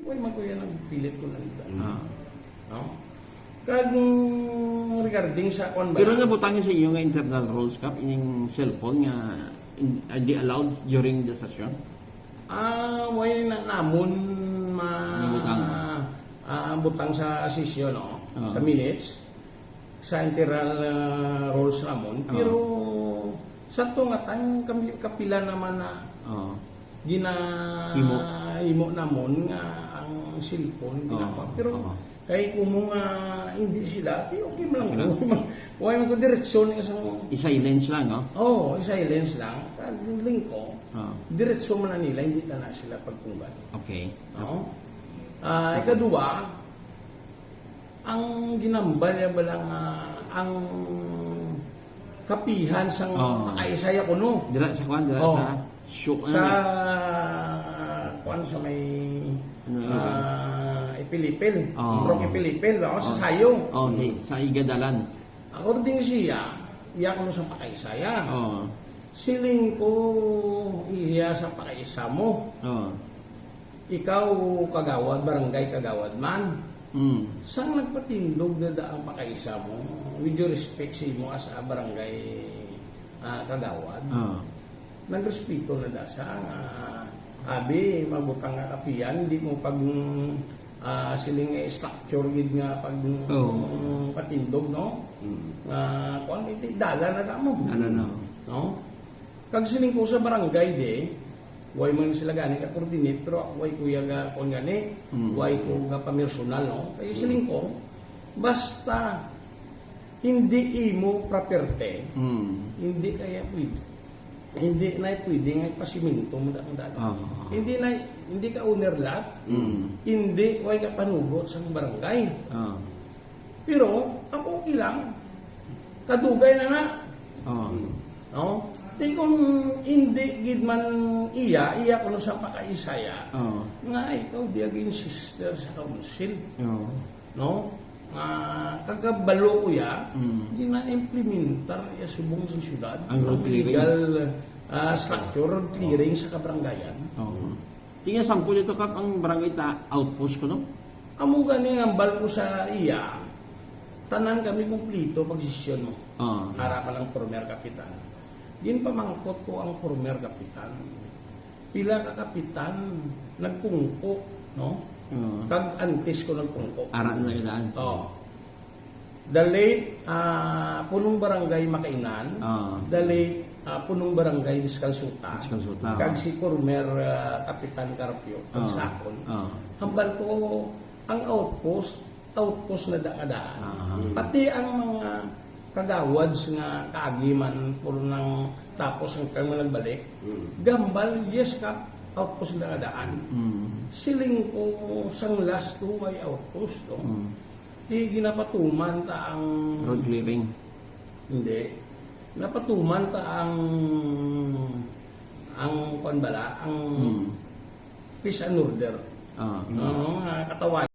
Uy, magkuya ng pilit ko lang ito. No? Kag regarding sa kon ba? Pero nabutangin sa iyo nga internal rules kap ining cellphone nga hindi allowed during the session. Way na namon Nabutang. butang sa session, no? Oo. Sa minutes sa internal rules namon. Pero sa to nga tang kapila naman na Oo. imo namon nga ang cellphone ginapa. Pero kay kumo nga hindi sila, di okay mo lang. Huwag mo ko diretsyon isang... I-silence lang, no? I-silence lang. Link ko, diretsyon mo na nila, hindi na sila pagpunggan. Okay. No? Ikaduwa, ang ginambal niya ba lang ang kapihan sang makaisaya ko, no? Dira sa kwan, dira sa show. Sa kwan sa may ipilipil. Brok ipilipil, sa sayo. Sa igadalan. According siya, iya ko sa pakaisaya. Siling ko iya sa pakaisa mo. Ikaw kagawad, barangay kagawad man. Sang nagpatindog na ang pakaisa mo, with your respect sa mo as a barangay kagawad, nagrespeto na da sa abi, mabutang nga kapiyan, hindi mo pag siling structure gid nga pag patindog, no? Kung iti dala na da mo. No? Kag siling ko sa barangay de, way man sila gani ka coordinate, pero way kuya ga kon gani, way ko ga pamirsonal, no? Kay siling ko basta hindi imo property, hindi kaya pwede. Hindi na pwede nga ipasiminto mo ang dala. Hindi ka owner lot, hindi way ka panugot sa barangay. Pero ako okay lang, kadugay na nga. No? Di kung hindi gid man iya ko sa pakaisaya. Nga ikaw di agin sister sa council. No? Kagabalo ko ya, hindi na-implementar ya subong sa syudad. Ang legal structure, road clearing sa kabrangayan. Tingnan sampul ito kap ang barangay outpost ko, no? Amo gani ang bal ko sa iya, tanan kami kumplito pagsisyon mo. Harapan ng former kapitan. Din pamangkot ko ang former kapitan. Pila ka kapitan nagpungko, no? Kag antes ko nagpungko. Ara na ilan? The late punong barangay Makainan, the late punong barangay Discalsuta, kag si former Kapitan Carpio, kag sakon. Hambal ko ang outpost na daadaan. Pati ang mga kagawads nga kaagiman puro nang tapos ang kami nagbalik. Gambal, yes ka, outpost na daadaan. Siling ko sang last two ay outpost, no? Di ginapatuman ta ang road clearing. Hindi. Napatuman ta ang kuan bala, ang peace and order. Katawan.